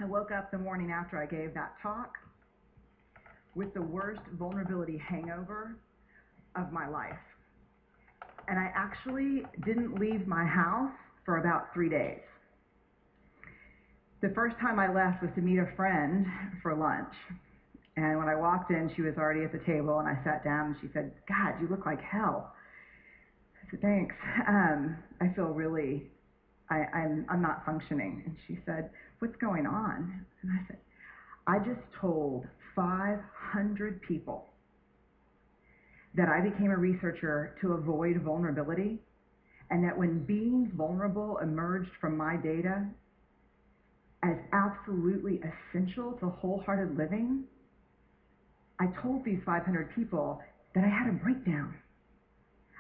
I woke up the morning after I gave that talk with the worst vulnerability hangover of my life. And I actually didn't leave my house for about 3 days. The first time I left was to meet a friend for lunch. And when I walked in, she was already at the table, and I sat down, and she said, "God, you look like hell." I said, "Thanks. I feel really, I'm not functioning." And she said, "What's going on?" And I said, "I just told 500 people that I became a researcher to avoid vulnerability, and that when being vulnerable emerged from my data as absolutely essential to wholehearted living, I told these 500 people that I had a breakdown.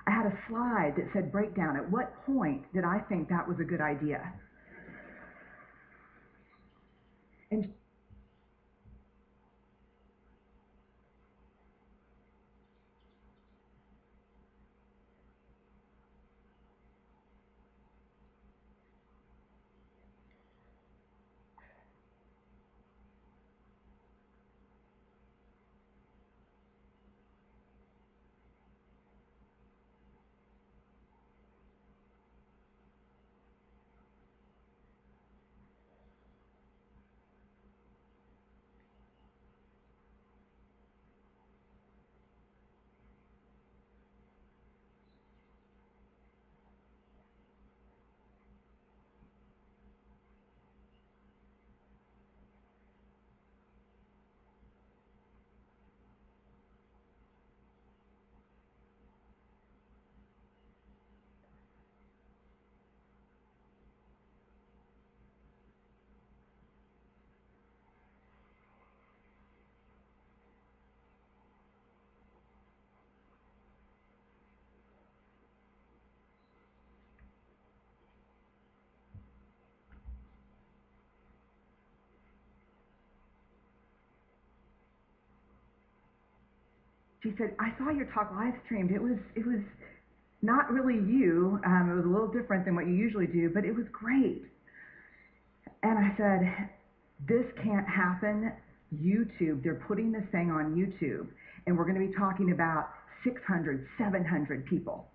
I had a slide that said breakdown. At what point did I think that was a good idea?" And she said, "I saw your talk live streamed. It was not really you. It was a little different than what you usually do, but it was great." And I said, "This can't happen. YouTube, they're putting this thing on YouTube, and we're going to be talking about 600, 700 people."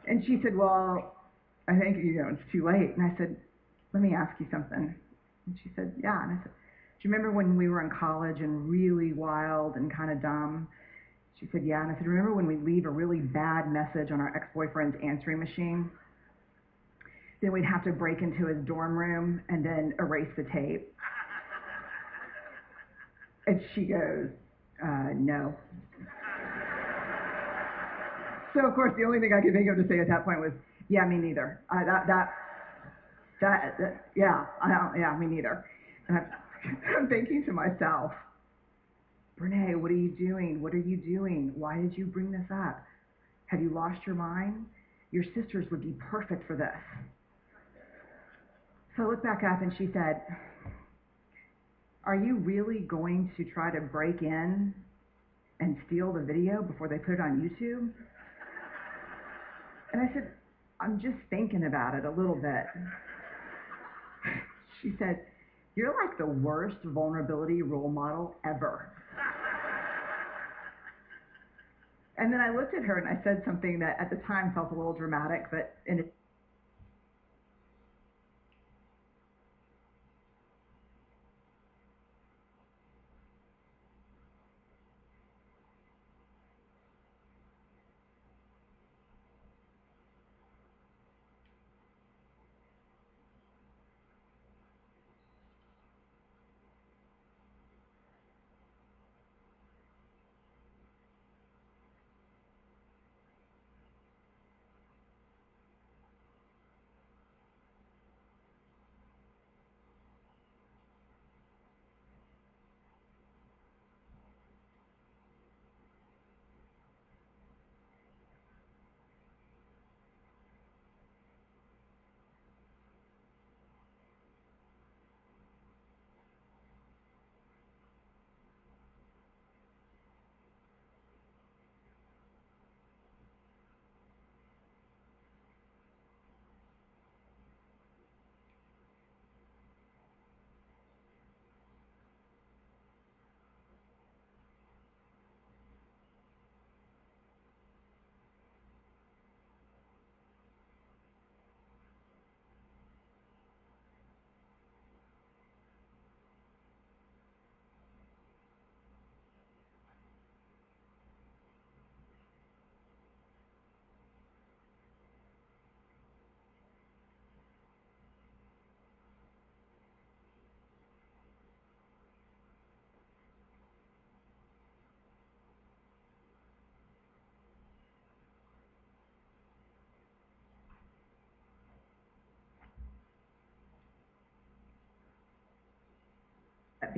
And she said, "Well, I think, it's too late." And I said, "Let me ask you something." And she said, "Yeah." And I said, "Do you remember when we were in college and really wild and kind of dumb?" She said, "Yeah." And I said, "Remember when we leave a really bad message on our ex-boyfriend's answering machine? Then we'd have to break into his dorm room and then erase the tape." And she goes, "No." So of course the only thing I could think of to say at that point was, "Yeah, me neither. Yeah, yeah, me neither." And I'm thinking to myself, "Brene, what are you doing? What are you doing? Why did you bring this up? Have you lost your mind? Your sisters would be perfect for this." So I looked back up and she said, "Are you really going to try to break in and steal the video before they put it on YouTube?" And I said, "I'm just thinking about it a little bit." She said, "You're like the worst vulnerability role model ever." And then I looked at her and I said something that at the time felt a little dramatic, but in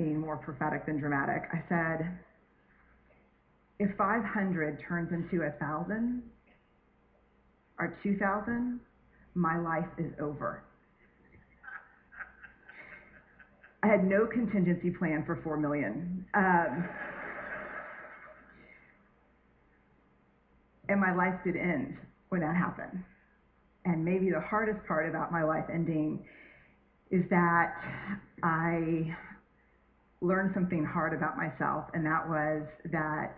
being more prophetic than dramatic. I said, if 500 turns into 1,000 or 2,000, my life is over. I had no contingency plan for 4 million. And my life did end when that happened. And maybe the hardest part about my life ending is that I learned something hard about myself, and that was that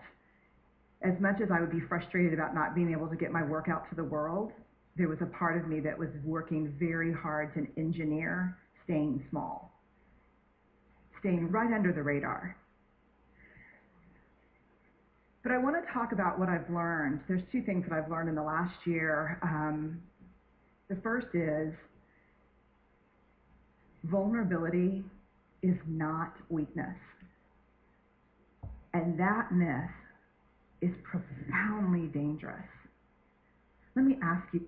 as much as I would be frustrated about not being able to get my work out to the world, there was a part of me that was working very hard to engineer staying small, staying right under the radar. But I want to talk about what I've learned. There's two things that I've learned in the last year. The first is vulnerability is not weakness. And that myth is profoundly dangerous. Let me ask you,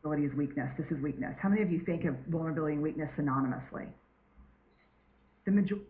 vulnerability is weakness. This is weakness. How many of you think of vulnerability and weakness synonymously? The majority.